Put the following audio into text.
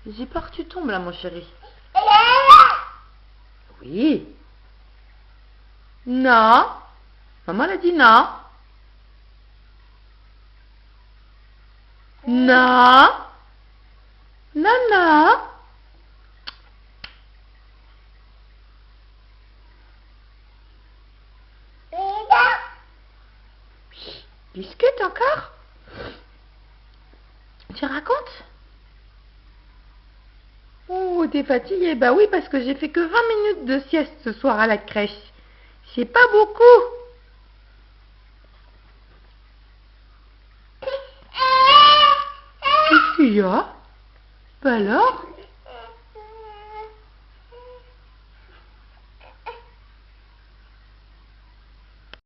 J'ai peur que tu tombes là, mon chéri. Oui. Non. Maman elle a dit non. Non. Non, non. Discute encore. Tu racontes? Oh, t'es fatiguée? Bah oui, parce que j'ai fait que 20 minutes de sieste ce soir à la crèche. C'est pas beaucoup. Qu'est-ce qu'il y a? Bah alors?